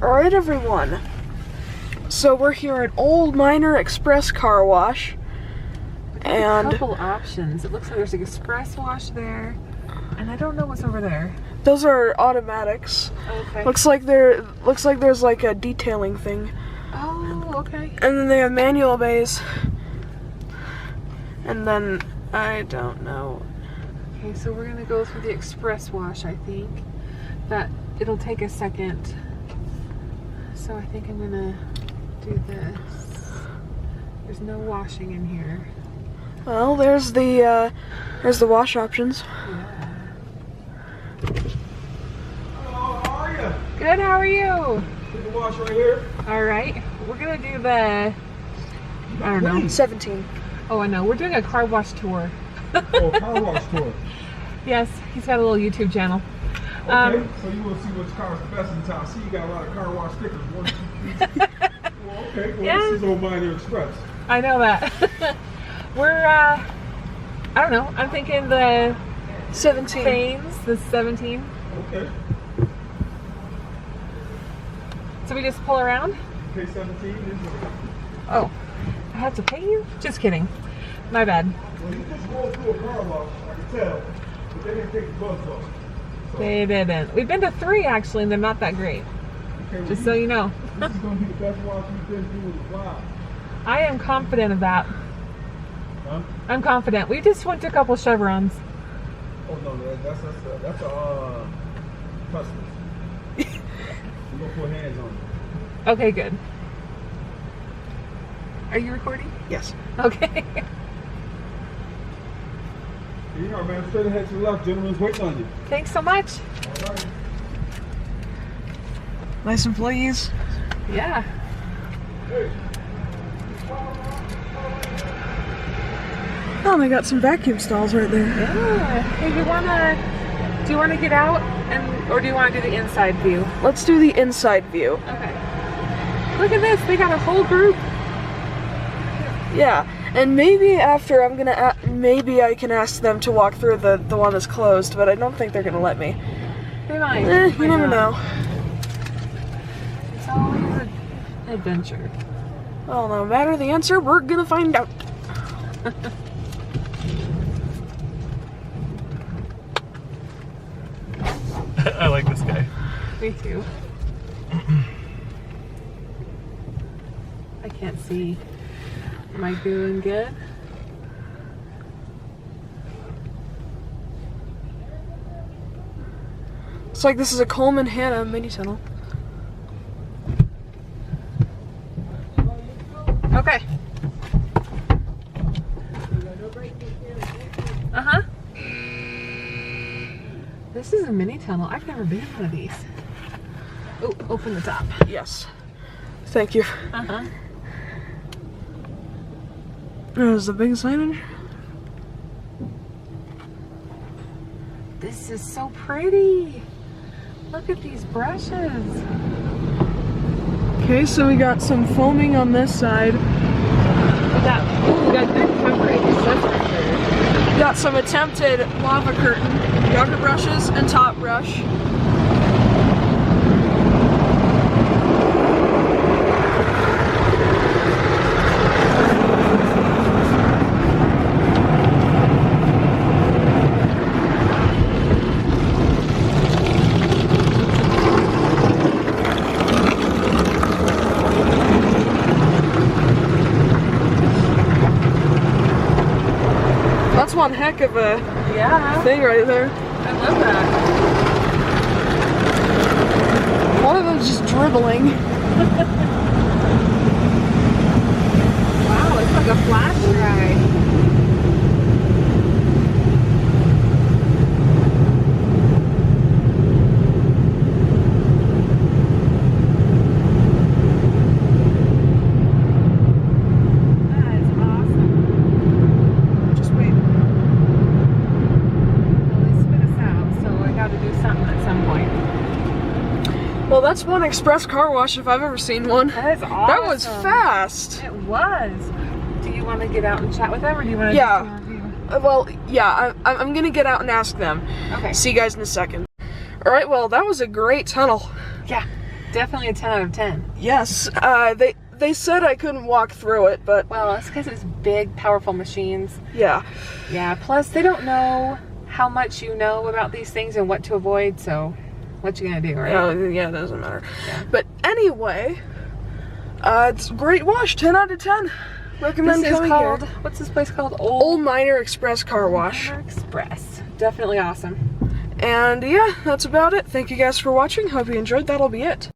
Alright everyone, so we're here at Old Miner Express Car Wash, and a couple options. It looks like there's an express wash there, and I don't know what's over there. those are automatics. Okay. Looks like there's like a detailing thing. Oh, okay. And then they have manual bays. And then, I don't know. Okay, so we're gonna go through the express wash, I think. But it'll take a second. So I think I'm gonna do this. There's no washing in here. Well, there's the wash options. Yeah. Hello, how are you? Good, how are you? Take a wash right here. Alright. We're gonna do the, I don't know. 17. Oh, I know. We're doing a car wash tour. Oh, car wash tour. Yes, he's got a little YouTube channel. Okay, so you will see which car is the best in town. See, you got a lot of car wash stickers. 1, 2, 3. Well, okay, well, Yeah. this is Old Miner Express. I know that. We're, I don't know. I'm thinking the 17. Fanes, the 17. Okay. So we just pull around? Okay, 17 is Oh, I have to pay you? Just kidding. My bad. well, you just go through a car wash, I can tell. But they didn't take the gloves off. So, They didn't. We've been to 3 actually, and they're not that great. okay, well, Just so you know. this is going to be the best wash we've been through in a while. I am confident of that. Huh? I'm confident. We just went to a couple chevrons. Oh, no, that's a customs. We're going to put hands on it. Okay, good. Are you recording? Yes. Okay. Here you are, man. Straight ahead to the left. Gentleman's waiting on you. Thanks so much. All right. Nice employees. Yeah. Hey. Oh, they got some vacuum stalls right there. Yeah. Hey, do you wanna get out or do you wanna do the inside view? Let's do the inside view. Okay. Look at this, they got a whole group. Yeah, and maybe after maybe I can ask them to walk through the one that's closed, but I don't think they're gonna let me. They might. You never know. It's always an adventure. Well, no matter the answer, we're gonna find out. I like this guy. Me too. I can't see. Am I doing good? It's like this is a Coleman Hanna mini tunnel. Okay. Uh-huh. This is a mini tunnel. I've never been in one of these. Oh, open the top. Yes. Thank you. Uh-huh. There's the big signage. This is so pretty. Look at these brushes. Okay, so we got some foaming on this side. We got good coverage. That's for sure. Got some attempted lava curtain, yogurt brushes, and top brush. That's one heck of a Yeah. thing right there. I love that. One of them's just dribbling. Wow, it's like a flash ride. That is awesome. Just wait. Well, they spit us out, so I got to do something at some point. Well, that's one express car wash if I've ever seen one. That is awesome. That was fast. It was. Do you want to get out and chat with them, or do you want to Yeah. just do a review? Well, yeah, I'm gonna get out and ask them. Okay. See you guys in a second. Alright, well, that was a great tunnel. Yeah. Definitely a 10 out of 10. Yes, they said I couldn't walk through it, but Well, it's because it's big, powerful machines. yeah. Yeah, plus they don't know how much you know about these things and what to avoid, so what you gonna do, right? Yeah, it doesn't matter. Yeah. But anyway, it's a great wash, 10 out of 10. Recommend This is coming called, here. what's this place called? Old Miner Express Car Wash. Hanna Express. Definitely awesome. And yeah, that's about it. Thank you guys for watching. Hope you enjoyed. That'll be it.